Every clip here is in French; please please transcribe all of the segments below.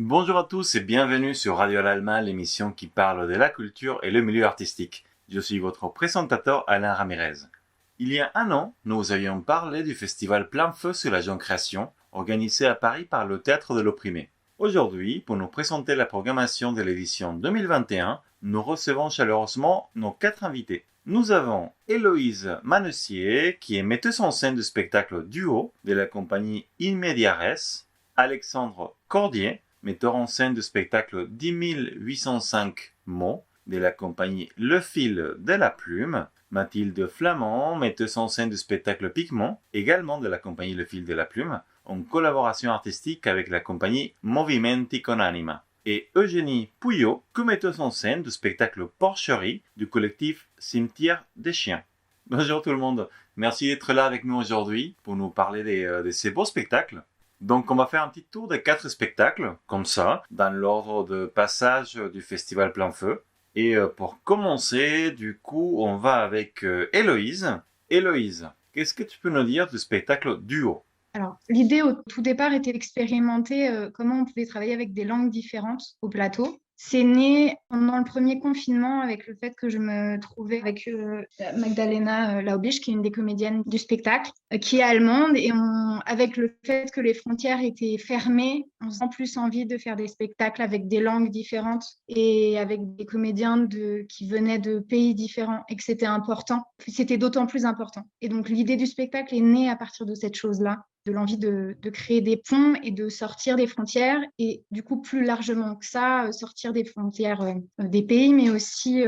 Bonjour à tous et bienvenue sur Radio L'Alma, l'émission qui parle de la culture et le milieu artistique. Je suis votre présentateur Alain Ramirez. Il y a un an, nous avions parlé du festival Plein Feu sur la Jeune Création, organisé à Paris par le Théâtre de l'Opprimé. Aujourd'hui, pour nous présenter la programmation de l'édition 2021, nous recevons chaleureusement nos 4 invités. Nous avons Héloïse Manessier, qui est metteuse en scène de spectacle duo de la compagnie In Media Res, Alexandre Cordier, metteur en scène de spectacle 10805 mots de la compagnie Le Fil de la Plume, Mathilde Flamand, metteuse en scène de spectacle Pigment, également de la compagnie Le Fil de la Plume, en collaboration artistique avec la compagnie Movimenti con Anima, et Eugénie Pouillot, co-metteuse en scène de spectacle Porcherie du collectif Cimetière des Chiens. Bonjour tout le monde, merci d'être là avec nous aujourd'hui pour nous parler de ces beaux spectacles. Donc on va faire un petit tour des 4 spectacles, comme ça, dans l'ordre de passage du festival Plein Feu. Et pour commencer, du coup, on va avec Héloïse. Héloïse, qu'est-ce que tu peux nous dire du spectacle duo? Alors, l'idée au tout départ était d'expérimenter comment on pouvait travailler avec des langues différentes au plateau. C'est né pendant le premier confinement avec le fait que je me trouvais avec Magdalena Laubich, qui est une des comédiennes du spectacle, qui est allemande. Et avec le fait que les frontières étaient fermées, on se sent plus envie de faire des spectacles avec des langues différentes et avec des comédiens qui venaient de pays différents et que c'était important. C'était d'autant plus important. Et donc, l'idée du spectacle est née à partir de cette chose-là, de l'envie de créer des ponts et de sortir des frontières et du coup plus largement que ça, sortir des frontières des pays, mais aussi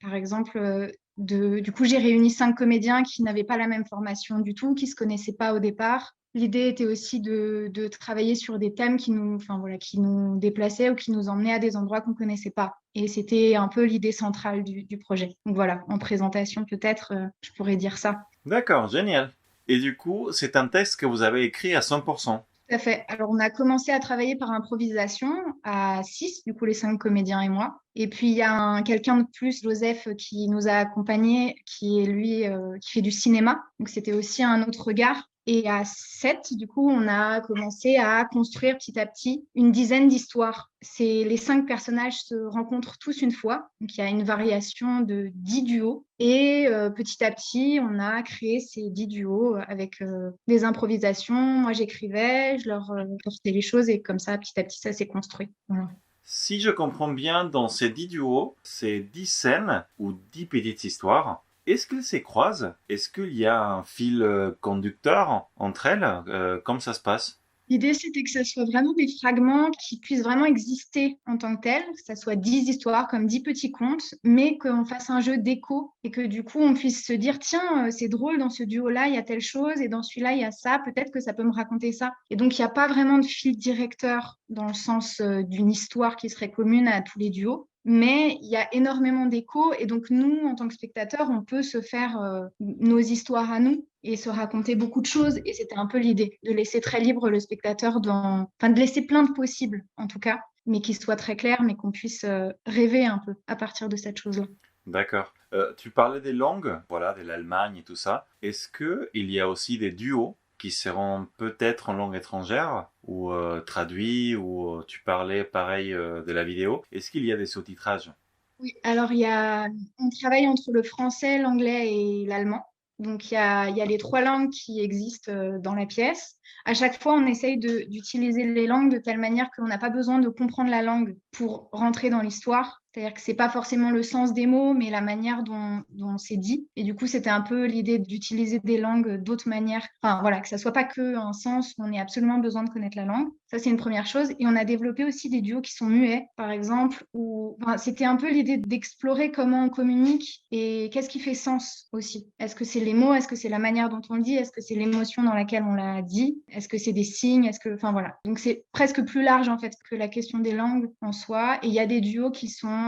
par exemple du coup j'ai réuni 5 comédiens qui n'avaient pas la même formation du tout, qui se connaissaient pas au départ. L'idée était aussi de travailler sur des thèmes qui nous déplaçaient ou qui nous emmenaient à des endroits qu'on ne connaissait pas. Et c'était un peu l'idée centrale du projet. Donc voilà, en présentation peut-être, je pourrais dire ça. D'accord, génial. Et du coup, c'est un texte que vous avez écrit à 100%. Tout à fait. Alors, on a commencé à travailler par improvisation à 6, du coup, les 5 comédiens et moi. Et puis, il y a quelqu'un de plus, Joseph, qui nous a accompagnés, qui est lui, qui fait du cinéma. Donc, c'était aussi un autre regard. Et à 7, du coup, on a commencé à construire petit à petit une dizaine d'histoires. Les 5 personnages se rencontrent tous une fois. Donc, il y a une variation de 10 duos. Et petit à petit, on a créé ces 10 duos avec des improvisations. Moi, j'écrivais, je leur portais les choses et comme ça, petit à petit, ça s'est construit. Voilà. Si je comprends bien, dans ces 10 duos, c'est 10 scènes ou 10 petites histoires. Est-ce qu'elles se croisent? Est-ce qu'il y a un fil conducteur entre elles? Comment ça se passe? L'idée, c'était que ce soit vraiment des fragments qui puissent vraiment exister en tant que tels, que ça soit 10 histoires comme 10 petits contes, mais qu'on fasse un jeu d'écho et que du coup, on puisse se dire, tiens, c'est drôle, dans ce duo-là, il y a telle chose et dans celui-là, il y a ça, peut-être que ça peut me raconter ça. Et donc, il n'y a pas vraiment de fil directeur dans le sens d'une histoire qui serait commune à tous les duos. Mais il y a énormément d'échos et donc nous, en tant que spectateurs, on peut se faire nos histoires à nous et se raconter beaucoup de choses. Et c'était un peu l'idée, de laisser très libre le spectateur enfin de laisser plein de possibles, en tout cas, mais qui soit très clair, mais qu'on puisse rêver un peu à partir de cette chose-là. D'accord. Tu parlais des langues, voilà, de l'Allemagne et tout ça. Est-ce que il y a aussi des duos qui seront peut-être en langue étrangère ou traduits ou tu parlais pareil de la vidéo. Est-ce qu'il y a des sous-titrages? Oui, alors on travaille entre le français, l'anglais et l'allemand. Donc il y a les 3 langues qui existent dans la pièce. À chaque fois, on essaye d'utiliser les langues de telle manière qu'on n'a pas besoin de comprendre la langue pour rentrer dans l'histoire. C'est-à-dire que c'est pas forcément le sens des mots, mais la manière dont c'est dit. Et du coup, c'était un peu l'idée d'utiliser des langues d'autres manières. Enfin voilà, que ça soit pas que un sens où on ait absolument besoin de connaître la langue. Ça, c'est une première chose. Et on a développé aussi des duos qui sont muets, par exemple, où enfin, c'était un peu l'idée d'explorer comment on communique et qu'est-ce qui fait sens aussi. Est-ce que c'est les mots? Est-ce que c'est la manière dont on le dit? Est-ce que c'est l'émotion dans laquelle on l'a dit? Est-ce que c'est des signes? Enfin voilà. Donc c'est presque plus large en fait que la question des langues en soi. Et il y a des duos qui sont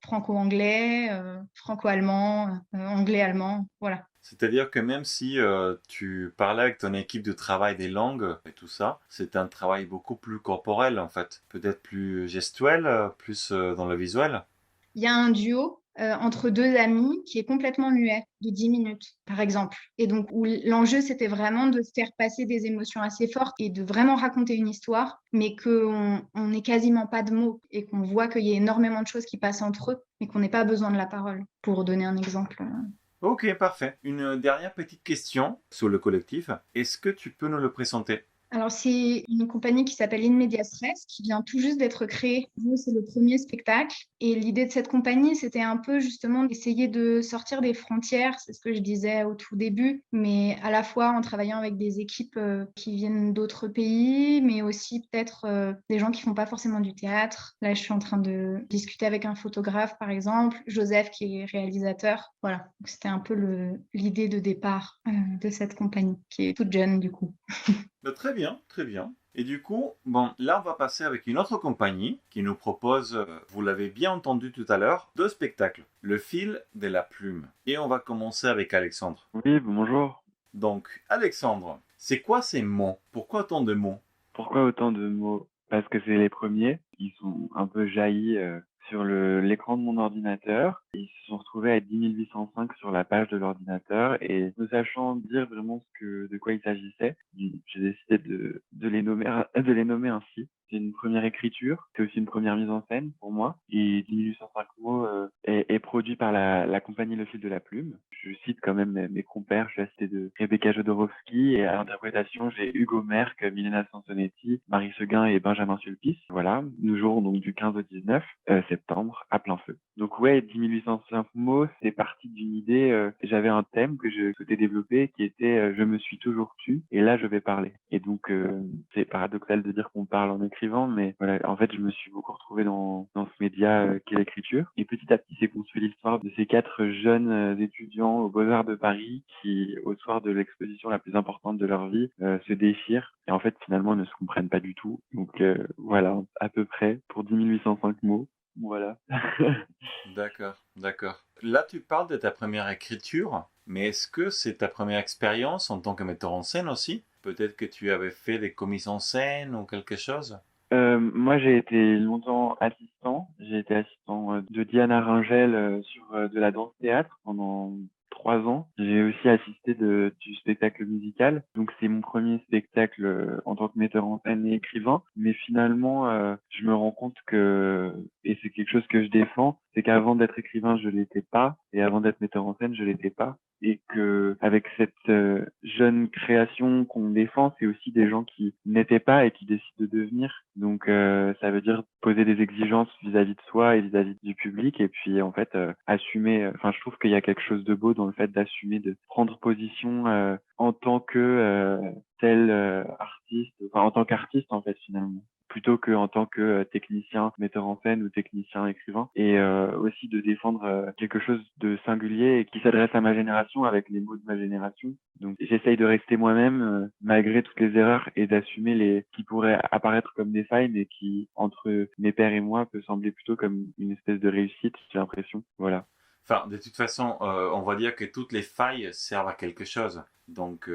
franco-anglais, franco-allemand, anglais-allemand. Voilà. C'est-à-dire que même si tu parlais avec ton équipe de travail des langues et tout ça, c'est un travail beaucoup plus corporel en fait, peut-être plus gestuel, plus dans le visuel. Il y a un duo entre deux amis qui est complètement muet, de 10 minutes, par exemple. Et donc, où l'enjeu, c'était vraiment de faire passer des émotions assez fortes et de vraiment raconter une histoire, mais qu'on n'ait quasiment pas de mots et qu'on voit qu'il y a énormément de choses qui passent entre eux, mais qu'on n'ait pas besoin de la parole, pour donner un exemple. Ok, parfait. Une dernière petite question sur le collectif. Est-ce que tu peux nous le présenter? Alors, c'est une compagnie qui s'appelle In Medias Res, qui vient tout juste d'être créée. Nous, c'est le premier spectacle. Et l'idée de cette compagnie, c'était un peu justement d'essayer de sortir des frontières, c'est ce que je disais au tout début, mais à la fois en travaillant avec des équipes qui viennent d'autres pays, mais aussi peut-être des gens qui font pas forcément du théâtre. Là, je suis en train de discuter avec un photographe, par exemple, Joseph, qui est réalisateur. Voilà, donc c'était un peu l'idée de départ de cette compagnie, qui est toute jeune du coup. Très bien, très bien. Et du coup, bon, là, on va passer avec une autre compagnie qui nous propose, vous l'avez bien entendu tout à l'heure, deux spectacles. Le fil de la plume. Et on va commencer avec Alexandre. Oui, bonjour. Donc, Alexandre, c'est quoi ces mots? Pourquoi autant de mots? Pourquoi autant de mots? Parce que c'est les premiers. Ils sont un peu jaillis sur l'écran de mon ordinateur. Ils se sont retrouvés à 10 805 sur la page de l'ordinateur et ne sachant dire vraiment de quoi il s'agissait, j'ai décidé de les nommer ainsi. C'est une première écriture, c'est aussi une première mise en scène pour moi. Et 10 805 mots est produit par la compagnie Le Fil de la Plume. Je cite quand même mes compères, je vais citer de Rebecca Jodorowsky et à l'interprétation, j'ai Hugo Merck, Milena Sansonetti, Marie Seguin et Benjamin Sulpice. Voilà, nous jouerons donc du 15 au 19 septembre à plein feu. Donc ouais, 10 805 mots, c'est parti d'une idée. J'avais un thème que je souhaitais développer qui était je me suis toujours tu et là je vais parler. Et donc c'est paradoxal de dire qu'on parle en écrivant, mais voilà, en fait je me suis beaucoup retrouvé dans ce média qu'est l'écriture. Et petit à petit c'est construit l'histoire de ces quatre jeunes étudiants aux Beaux-Arts de Paris qui, au soir de l'exposition la plus importante de leur vie, se déchirent et en fait finalement ne se comprennent pas du tout. Donc voilà, à peu près pour 10 805 mots. Voilà. D'accord, d'accord. Là, tu parles de ta première écriture, mais est-ce que c'est ta première expérience en tant que metteur en scène aussi? Peut-être que tu avais fait des commises en scène ou quelque chose? Moi, j'ai été longtemps assistant. J'ai été assistant de Diana Ringel sur de la danse-théâtre pendant 3 ans. J'ai aussi assisté du spectacle musical. Donc, c'est mon premier spectacle en tant que metteur en scène et écrivain. Mais finalement, je me rends compte et c'est quelque chose que je défends, c'est qu'avant d'être écrivain, je l'étais pas. Et avant d'être metteur en scène, je l'étais pas. Et que avec cette jeune création qu'on défend, c'est aussi des gens qui n'étaient pas et qui décident de devenir. Donc ça veut dire poser des exigences vis-à-vis de soi et vis-à-vis du public et puis en fait assumer. Enfin, je trouve qu'il y a quelque chose de beau dans le fait d'assumer, de prendre position en tant que tel artiste, enfin en tant qu'artiste en fait finalement plutôt que en tant que technicien, metteur en scène ou technicien écrivain, et aussi de défendre quelque chose de singulier et qui s'adresse à ma génération avec les mots de ma génération. Donc j'essaye de rester moi-même malgré toutes les erreurs et d'assumer les qui pourraient apparaître comme des failles, mais qui entre mes pairs et moi peut sembler plutôt comme une espèce de réussite, j'ai l'impression. Voilà. Enfin, de toute façon, on va dire que toutes les failles servent à quelque chose. Donc,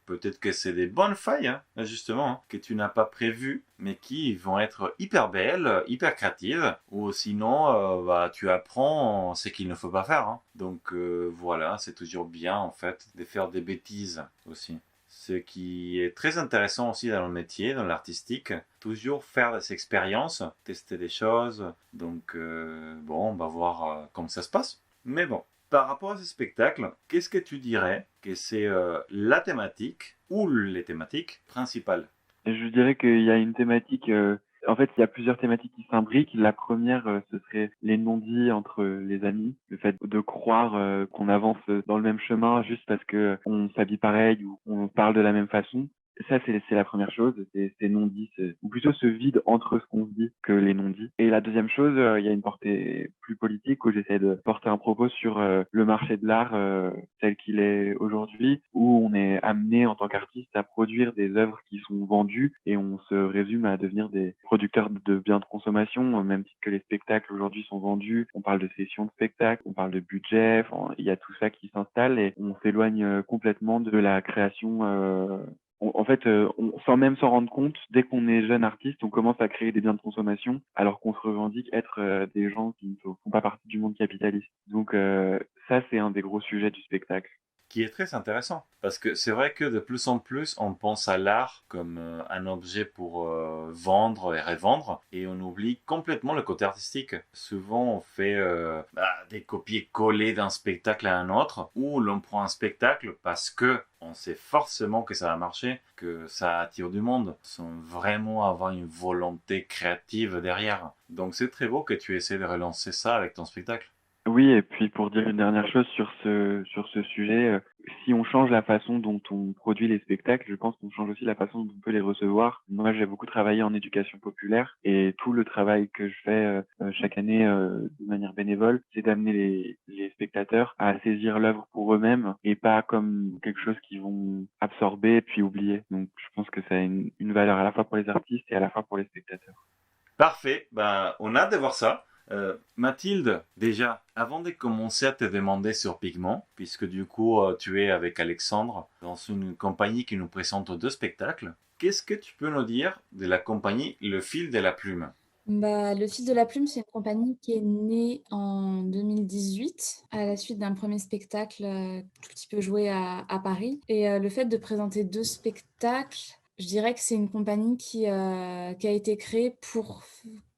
peut-être que c'est des bonnes failles, hein, justement, hein, que tu n'as pas prévues, mais qui vont être hyper belles, hyper créatives, ou sinon, bah, tu apprends ce qu'il ne faut pas faire. Hein. Donc, voilà, c'est toujours bien, en fait, de faire des bêtises aussi. Ce qui est très intéressant aussi dans le métier, dans l'artistique, toujours faire des expériences, tester des choses. Donc, bon, on va voir comment ça se passe. Mais bon, par rapport à ce spectacle, qu'est-ce que tu dirais que c'est la thématique ou les thématiques principales? Et je dirais qu'il y a une thématique. En fait, il y a plusieurs thématiques qui s'imbriquent. La première, ce serait les non-dits entre les amis, le fait de croire qu'on avance dans le même chemin juste parce que on s'habille pareil ou on parle de la même façon. Ça, c'est la première chose, c'est non-dit, ou plutôt ce vide entre ce qu'on se dit que les non-dits. Et la deuxième chose, il y a une portée plus politique où j'essaie de porter un propos sur le marché de l'art tel qu'il est aujourd'hui, où on est amené en tant qu'artiste à produire des œuvres qui sont vendues et on se résume à devenir des producteurs de biens de consommation, au même titre que les spectacles aujourd'hui sont vendus. On parle de sessions de spectacles, on parle de budget, enfin, il y a tout ça qui s'installe et on s'éloigne complètement de la création En fait, sans même s'en rendre compte, dès qu'on est jeune artiste, on commence à créer des biens de consommation, alors qu'on se revendique être des gens qui ne font pas partie du monde capitaliste. Donc ça, c'est un des gros sujets du spectacle. Qui est très intéressant. Parce que c'est vrai que de plus en plus, on pense à l'art comme un objet pour vendre et revendre, et on oublie complètement le côté artistique. Souvent, on fait des copier-coller d'un spectacle à un autre, ou l'on prend un spectacle parce que on sait forcément que ça va marcher, que ça attire du monde, sans vraiment avoir une volonté créative derrière. Donc c'est très beau que tu essaies de relancer ça avec ton spectacle. Oui, et puis pour dire une dernière chose sur ce sujet, si on change la façon dont on produit les spectacles, je pense qu'on change aussi la façon dont on peut les recevoir. Moi, j'ai beaucoup travaillé en éducation populaire et tout le travail que je fais chaque année de manière bénévole, c'est d'amener les spectateurs à saisir l'œuvre pour eux-mêmes et pas comme quelque chose qu'ils vont absorber puis oublier. Donc, je pense que ça a une valeur à la fois pour les artistes et à la fois pour les spectateurs. Parfait, ben, on a hâte de voir ça. Mathilde, déjà, avant de commencer à te demander sur Pigment, puisque du coup tu es avec Alexandre dans une compagnie qui nous présente 2 spectacles, qu'est-ce que tu peux nous dire de la compagnie Le Fil de la Plume? Bah, Le Fil de la Plume, c'est une compagnie qui est née en 2018 à la suite d'un premier spectacle tout petit peu joué à Paris. Et le fait de présenter 2 spectacles, je dirais que c'est une compagnie qui a été créée pour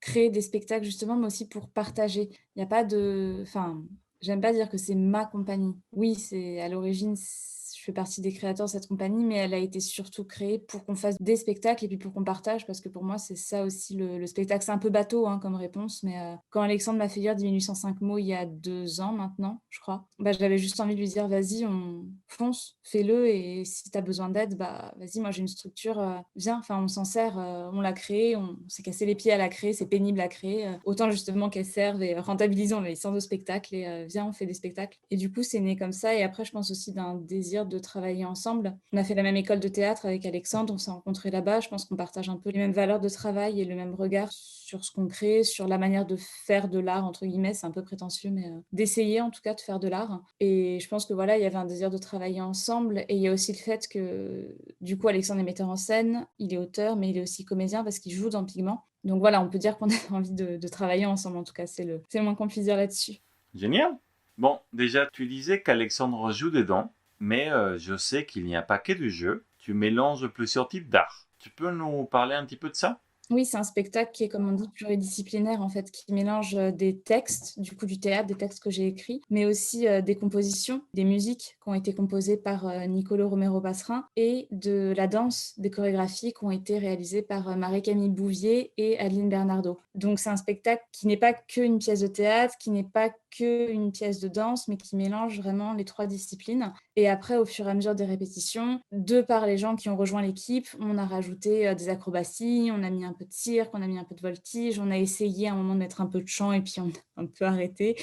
créer des spectacles justement, mais aussi pour partager. Il n'y a pas de... Enfin, j'aime pas dire que c'est ma compagnie. Oui, c'est à l'origine, je fais partie des créateurs de cette compagnie, mais elle a été surtout créée pour qu'on fasse des spectacles et puis pour qu'on partage, parce que pour moi, c'est ça aussi le spectacle. C'est un peu bateau hein, comme réponse, mais quand Alexandre m'a fait lire 10 105 mots il y a 2 ans maintenant, je crois, bah, j'avais juste envie de lui dire, vas-y, on fonce, fais-le, et si tu as besoin d'aide, bah, vas-y, moi j'ai une structure, viens, enfin, on s'en sert, on l'a créée, on s'est cassé les pieds à la créer, c'est pénible à créer, autant justement qu'elle serve et rentabilisons les séances de spectacle, et viens, on fait des spectacles. Et du coup, c'est né comme ça, et après, je pense aussi d'un désir de travailler ensemble. On a fait la même école de théâtre avec Alexandre, on s'est rencontrés là-bas, je pense qu'on partage un peu les mêmes valeurs de travail et le même regard sur ce qu'on crée, sur la manière de faire de l'art, entre guillemets, c'est un peu prétentieux, mais d'essayer en tout cas de faire de l'art. Et je pense que voilà, il y avait un désir de travailler ensemble, et il y a aussi le fait que du coup, Alexandre est metteur en scène, il est auteur, mais il est aussi comédien parce qu'il joue dans Pigment. Donc voilà, on peut dire qu'on a envie de travailler ensemble, en tout cas, c'est le moins qu'on puisse dire là-dessus. Génial. Bon, déjà, tu disais qu'Alexandre joue dedans, mais je sais qu'il n'y a pas que du jeu. Tu mélanges plusieurs types d'art. Tu peux nous parler un petit peu de ça? Oui, c'est un spectacle qui est, comme on dit, pluridisciplinaire, en fait, qui mélange des textes, du coup du théâtre, des textes que j'ai écrits, mais aussi des compositions, des musiques qui ont été composées par Nicolo Romero-Passerin, et de la danse, des chorégraphies qui ont été réalisées par Marie-Camille Bouvier et Adeline Bernardo. Donc c'est un spectacle qui n'est pas qu'une pièce de théâtre, qui n'est pas qu'une pièce de danse, mais qui mélange vraiment les 3 disciplines. Et après, au fur et à mesure des répétitions, de par les gens qui ont rejoint l'équipe, on a rajouté des acrobaties, on a mis un peu de cirque, on a mis un peu de voltige, on a essayé à un moment de mettre un peu de chant et puis on a un peu arrêté.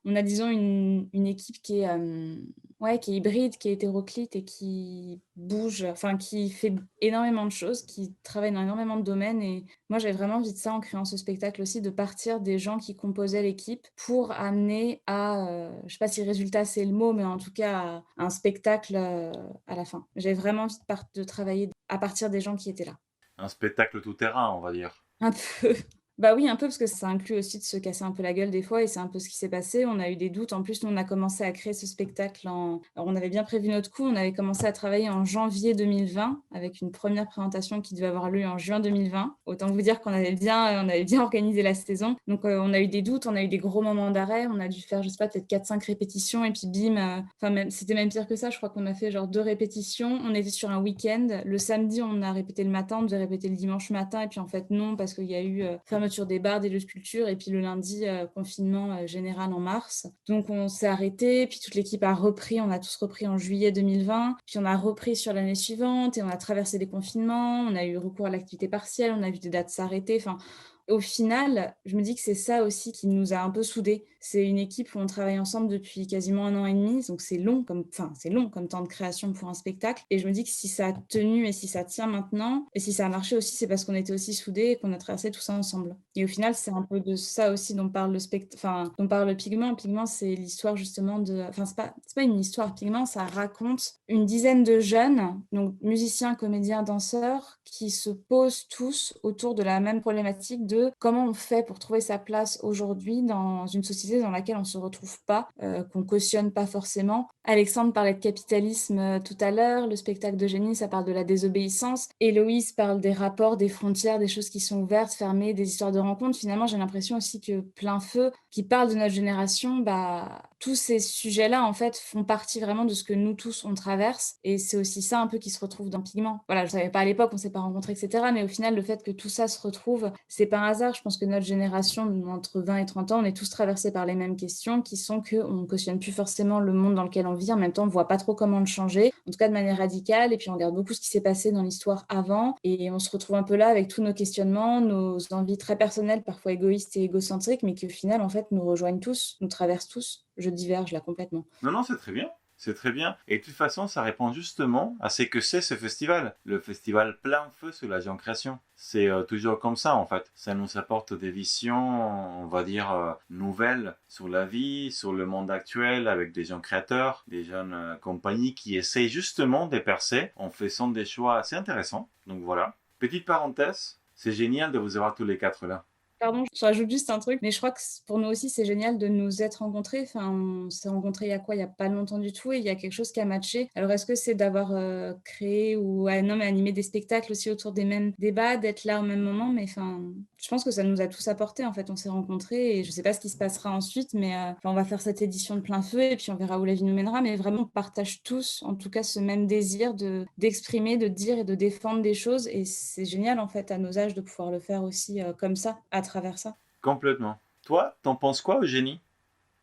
On a, disons, une équipe qui est hybride, qui est hétéroclite et qui bouge, enfin, qui fait énormément de choses, qui travaille dans énormément de domaines. Et moi, j'avais vraiment envie de ça en créant ce spectacle aussi, de partir des gens qui composaient l'équipe pour amener à, je ne sais pas si résultat c'est le mot, mais en tout cas, à un spectacle à la fin. J'avais vraiment envie de travailler à partir des gens qui étaient là. Un spectacle tout-terrain, on va dire. Un peu. Bah oui, un peu, parce que ça inclut aussi de se casser un peu la gueule des fois, et c'est un peu ce qui s'est passé. On a eu des doutes. En plus, nous, on a commencé à créer ce spectacle Alors, on avait bien prévu notre coup. On avait commencé à travailler en janvier 2020 avec une première présentation qui devait avoir lieu en juin 2020. Autant vous dire qu'on avait bien organisé la saison. Donc, on a eu des doutes, on a eu des gros moments d'arrêt. On a dû faire, je sais pas, peut-être 4-5 répétitions, et puis bim, c'était même pire que ça. Je crois qu'on a fait genre 2 répétitions. On était sur un week-end. Le samedi, on a répété le matin, on devait répéter le dimanche matin, et puis en fait, non, parce qu'il y a eu fermeture des bars, des lieux de culture, et puis le lundi, confinement général en mars. Donc on s'est arrêté, puis toute l'équipe a repris, on a tous repris en juillet 2020, puis on a repris sur l'année suivante, et on a traversé les confinements, on a eu recours à l'activité partielle, on a vu des dates s'arrêter, enfin... Au final, je me dis que c'est ça aussi qui nous a un peu soudés. c'est une équipe où on travaille ensemble depuis quasiment 1 an et demi, donc c'est long comme temps de création pour un spectacle et je me dis que si ça a tenu et si ça tient maintenant et si ça a marché aussi, c'est parce qu'on était aussi soudés et qu'on a traversé tout ça ensemble et au final, c'est un peu de ça aussi dont parle dont parle Pigment. Pigment, c'est l'histoire justement c'est pas une histoire. Pigment, ça raconte une dizaine de jeunes, donc musiciens, comédiens, danseurs, qui se posent tous autour de la même problématique de comment on fait pour trouver sa place aujourd'hui dans une société dans laquelle on se retrouve pas, qu'on cautionne pas forcément. Alexandre parlait de capitalisme tout à l'heure, le spectacle d'Eugénie, ça parle de la désobéissance. Héloïse parle des rapports, des frontières, des choses qui sont ouvertes, fermées, des histoires de rencontres. Finalement, j'ai l'impression aussi que Plein Feu, qui parle de notre génération, tous ces sujets-là, en fait, font partie vraiment de ce que nous tous, on traverse. Et c'est aussi ça un peu qui se retrouve dans Pigment. Voilà, je savais pas à l'époque, on s'est pas rencontrés, etc. Mais au final, le fait que tout ça se retrouve, c'est pas un hasard. Je pense que notre génération, entre 20 et 30 ans, on est tous traversés par les mêmes questions qui sont qu'on cautionne plus forcément le monde dans lequel on vit. En même temps, on voit pas trop comment le changer, en tout cas de manière radicale. Et puis, on regarde beaucoup ce qui s'est passé dans l'histoire avant. Et on se retrouve un peu là avec tous nos questionnements, nos envies très personnelles, parfois égoïstes et égocentriques, mais qui au final, en fait, nous rejoignent tous, nous traversent tous. Je diverge là complètement. Non, non, c'est très bien. C'est très bien. Et de toute façon, ça répond justement à ce que c'est ce festival. Le festival Plein Feu sous la Jeune Création. C'est toujours comme ça, en fait. Ça nous apporte des visions, on va dire, nouvelles sur la vie, sur le monde actuel, avec des jeunes créateurs, des jeunes compagnies qui essayent justement de percer en faisant des choix assez intéressants. Donc voilà. Petite parenthèse, c'est génial de vous avoir tous les quatre là. Pardon, je rajoute juste un truc, mais je crois que pour nous aussi, c'est génial de nous être rencontrés. Enfin, on s'est rencontrés il y a quoi? Il y a pas longtemps du tout et il y a quelque chose qui a matché. Alors, est-ce que c'est d'avoir créé ou non, mais animé des spectacles aussi autour des mêmes débats, d'être là au même moment? Mais enfin, je pense que ça nous a tous apporté. En fait, on s'est rencontrés et je sais pas ce qui se passera ensuite, mais on va faire cette édition de Plein Feu et puis on verra où la vie nous mènera. Mais vraiment, on partage tous, en tout cas, ce même désir d'exprimer, de dire et de défendre des choses. Et c'est génial, en fait, à nos âges, de pouvoir le faire aussi comme ça, à travers ça. Complètement. Toi, t'en penses quoi, Eugénie?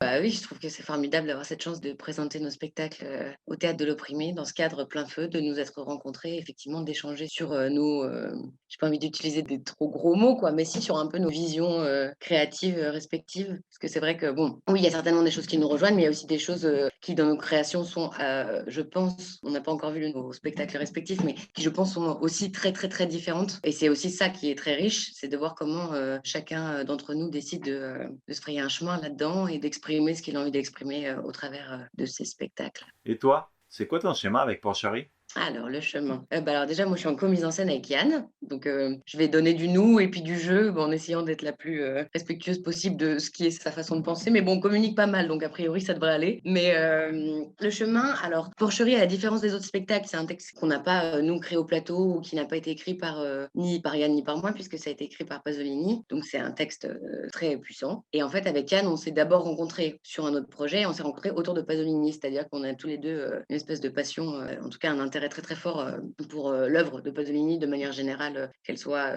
Bah oui, je trouve que c'est formidable d'avoir cette chance de présenter nos spectacles au Théâtre de l'Opprimé, dans ce cadre Plein Feu, de nous être rencontrés, effectivement, d'échanger sur j'ai pas envie d'utiliser des trop gros mots, quoi, mais si sur un peu nos visions créatives respectives. Parce que c'est vrai que, bon, oui, il y a certainement des choses qui nous rejoignent, mais il y a aussi des choses qui, dans nos créations, sont, je pense, on n'a pas encore vu nos spectacles respectifs, mais qui, je pense, sont aussi très, très, très différentes. Et c'est aussi ça qui est très riche, c'est de voir comment chacun d'entre nous décide de se frayer un chemin là-dedans et d'exprimer ce qu'il a envie d'exprimer au travers de ces spectacles. Et toi, c'est quoi ton schéma avec Porcherie? Alors, le chemin. Alors déjà, moi, je suis en co-mise en scène avec Yann. Donc, je vais donner du nous et puis du jeu, en essayant d'être la plus respectueuse possible de ce qui est sa façon de penser. Mais bon, on communique pas mal, donc a priori, ça devrait aller. Mais le chemin, alors, Porcherie, à la différence des autres spectacles, c'est un texte qu'on n'a pas, nous, créé au plateau ou qui n'a pas été écrit ni par Yann ni par moi, puisque ça a été écrit par Pasolini. Donc, c'est un texte très puissant. Et en fait, avec Yann, on s'est d'abord rencontrés sur un autre projet. On s'est rencontrés autour de Pasolini, c'est-à-dire qu'on a tous les deux une espèce de passion, en tout cas un intérêt très très fort pour l'œuvre de Pasolini de manière générale, qu'elle soit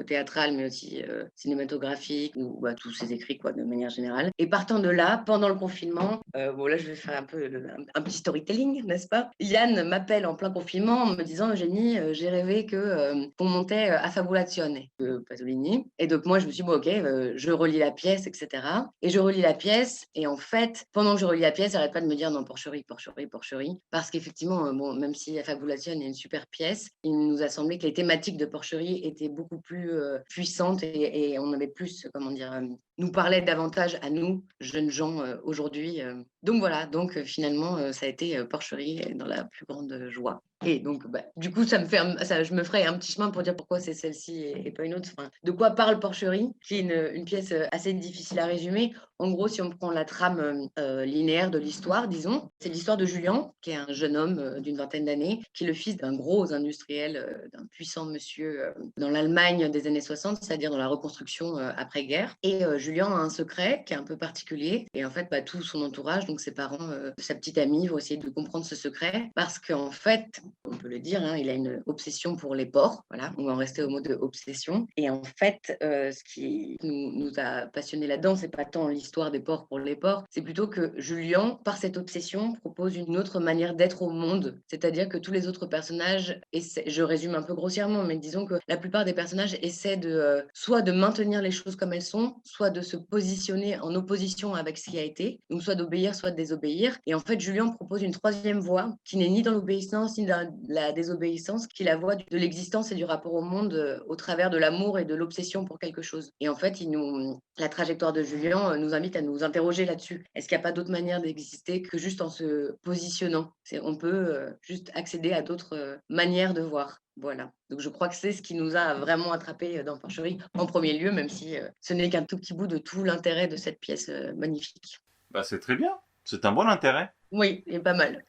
théâtrale mais aussi cinématographique ou tous ses écrits quoi, de manière générale. Et partant de là, pendant le confinement, bon là je vais faire un peu un petit storytelling, n'est-ce pas? Yann m'appelle en plein confinement en me disant Eugénie, j'ai rêvé qu'on montait à Fabulazione de Pasolini. Et donc moi je me suis dit bon ok, je relis la pièce, etc. Et je relis la pièce et en fait, pendant que je relis la pièce, j'arrête pas de me dire non, Porcherie, Porcherie, Porcherie. Parce qu'effectivement, bon, même si Fabulation est une super pièce, il nous a semblé que les thématiques de Porcherie étaient beaucoup plus puissantes et on avait plus, comment dire, nous parlait davantage à nous, jeunes gens aujourd'hui. Donc voilà, donc finalement, ça a été Porcherie dans la plus grande joie. Et donc, du coup, je me ferai un petit chemin pour dire pourquoi c'est celle-ci et pas une autre. Enfin, de quoi parle Porcherie, qui est une pièce assez difficile à résumer. En gros, si on prend la trame linéaire de l'histoire, disons, c'est l'histoire de Julien, qui est un jeune homme d'une vingtaine d'années, qui est le fils d'un gros industriel, d'un puissant monsieur dans l'Allemagne des années 60, c'est-à-dire dans la reconstruction après-guerre. Et Julien a un secret qui est un peu particulier. Et en fait, tout son entourage, donc ses parents, sa petite amie, vont essayer de comprendre ce secret. Parce qu'en fait, on peut le dire, hein, il a une obsession pour les porcs, voilà, on va en rester au mot de obsession. Et en fait, ce qui nous a passionnés là-dedans, c'est pas tant l'histoire des porcs pour les porcs, c'est plutôt que Julien, par cette obsession, propose une autre manière d'être au monde. C'est-à-dire que tous les autres personnages essaient, je résume un peu grossièrement, mais disons que la plupart des personnages essaient de soit de maintenir les choses comme elles sont, soit de se positionner en opposition avec ce qui a été, donc soit d'obéir, soit de désobéir. Et en fait, Julien propose une troisième voie qui n'est ni dans l'obéissance ni dans la désobéissance, qui est la voie de l'existence et du rapport au monde au travers de l'amour et de l'obsession pour quelque chose. Et en fait, la trajectoire de Julien nous invite à nous interroger là-dessus. Est-ce qu'il n'y a pas d'autre manière d'exister que juste en se positionnant? On peut juste accéder à d'autres manières de voir. Voilà. Donc je crois que c'est ce qui nous a vraiment attrapés dans Porcherie en premier lieu, même si ce n'est qu'un tout petit bout de tout l'intérêt de cette pièce magnifique. Bah, c'est très bien. C'est un bon intérêt. Oui, et pas mal.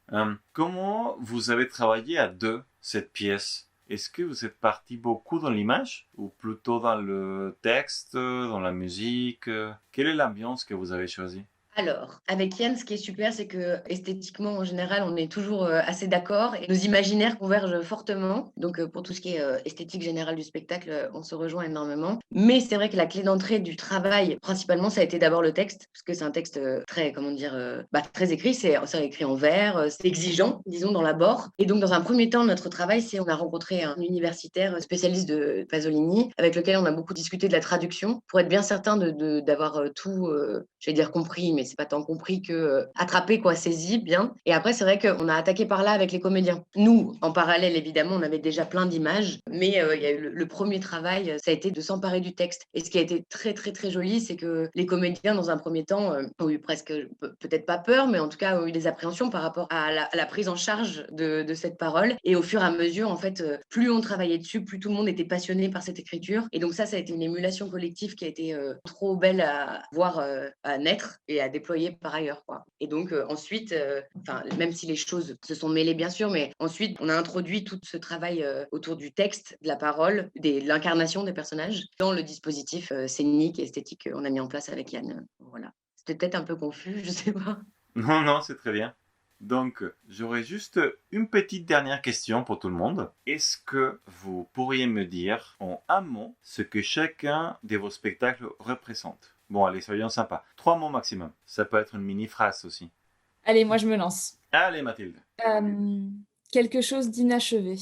Comment vous avez travaillé à deux cette pièce? Est-ce que vous êtes parti beaucoup dans l'image ou plutôt dans le texte, dans la musique? Quelle est l'ambiance que vous avez choisie? Alors, avec Yann, ce qui est super, c'est que esthétiquement, en général, on est toujours assez d'accord et nos imaginaires convergent fortement. Donc, pour tout ce qui est esthétique générale du spectacle, on se rejoint énormément. Mais c'est vrai que la clé d'entrée du travail, principalement, ça a été d'abord le texte, parce que c'est un texte très, très écrit. C'est écrit en vers, c'est exigeant, disons, dans l'abord. Et donc, dans un premier temps, notre travail, c'est on a rencontré un universitaire spécialiste de Pasolini, avec lequel on a beaucoup discuté de la traduction, pour être bien certain d'avoir tout, j'allais dire compris, mais c'est pas tant compris que attrapé, quoi, saisi bien. Et après, c'est vrai qu'on a attaqué par là avec les comédiens. Nous, en parallèle, évidemment, on avait déjà plein d'images, mais il y a eu le premier travail, ça a été de s'emparer du texte. Et ce qui a été très, très, très joli, c'est que les comédiens, dans un premier temps, ont eu presque, peut-être pas peur, mais en tout cas, ont eu des appréhensions par rapport à la prise en charge de cette parole. Et au fur et à mesure, en fait, plus on travaillait dessus, plus tout le monde était passionné par cette écriture. Et donc ça a été une émulation collective qui a été trop belle à voir à naître et à déployer par ailleurs, quoi. Et donc ensuite, même si les choses se sont mêlées bien sûr, mais ensuite on a introduit tout ce travail autour du texte, de la parole, de l'incarnation des personnages dans le dispositif scénique et esthétique qu'on a mis en place avec Yann. Voilà. C'était peut-être un peu confus, je sais pas. Non, non, c'est très bien. Donc, j'aurais juste une petite dernière question pour tout le monde. Est-ce que vous pourriez me dire en un mot ce que chacun de vos spectacles représente? Bon, allez, soyons sympas. 3 mots maximum. Ça peut être une mini-phrase aussi. Allez, moi je me lance. Allez, Mathilde. Quelque chose d'inachevé.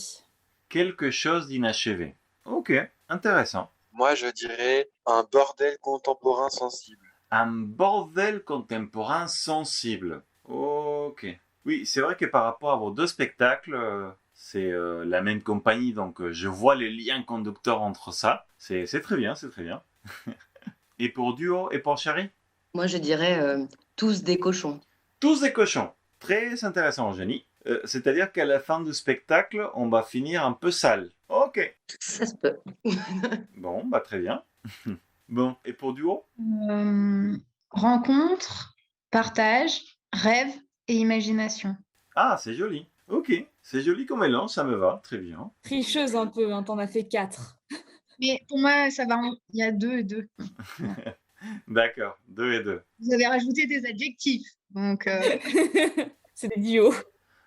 Quelque chose d'inachevé. Ok, intéressant. Moi, je dirais un bordel contemporain sensible. Un bordel contemporain sensible. Ok. Oui, c'est vrai que par rapport à vos deux spectacles, c'est la même compagnie, donc je vois les liens conducteurs entre ça. C'est très bien, c'est très bien. Et pour Duo et pour Chéri? Moi, je dirais tous des cochons. Tous des cochons. Très intéressant, Jenny. C'est-à-dire qu'à la fin du spectacle, on va finir un peu sale. Ok. Ça se peut. Bon, bah très bien. Bon, et pour Duo? Rencontre, partage, rêve et imagination. Ah, c'est joli. Ok, c'est joli comme mélange, ça me va, très bien. Tricheuse un peu, hein, t'en as fait 4. Mais pour moi, ça va. Il y a 2 et 2. D'accord, 2 et 2. Vous avez rajouté des adjectifs. Donc, C'est des duos.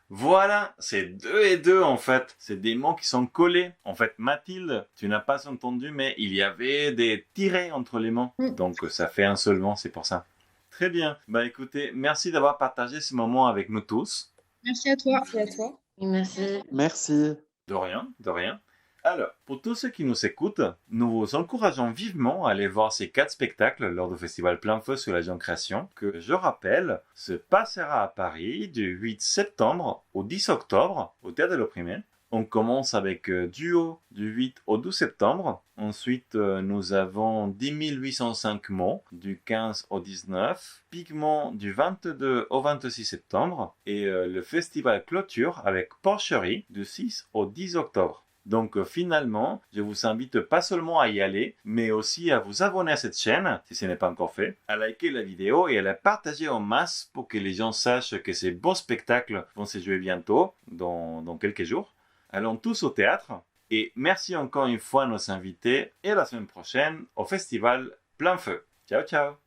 Voilà, c'est 2 et 2 en fait. C'est des mots qui sont collés. En fait, Mathilde, tu n'as pas entendu, mais il y avait des tirets entre les mots. Donc ça fait un seul mot, c'est pour ça. Très bien. Bah écoutez, merci d'avoir partagé ce moment avec nous tous. merci à toi. Merci à toi. Merci. Merci. De rien, de rien. Alors, pour tous ceux qui nous écoutent, nous vous encourageons vivement à aller voir ces 4 spectacles lors du festival Plein Feu sur la Jeune Création, que, je rappelle, se passera à Paris du 8 septembre au 10 octobre au Théâtre de l'Opprimé. On commence avec Duo du 8 au 12 septembre. Ensuite, nous avons 10 805 mots du 15 au 19. Pigment du 22 au 26 septembre. Et le festival clôture avec Porcherie du 6 au 10 octobre. Donc finalement, je vous invite pas seulement à y aller, mais aussi à vous abonner à cette chaîne, si ce n'est pas encore fait, à liker la vidéo et à la partager en masse pour que les gens sachent que ces beaux spectacles vont se jouer bientôt, dans quelques jours. Allons tous au théâtre et merci encore une fois à nos invités et à la semaine prochaine au festival Plein Feu. Ciao ciao.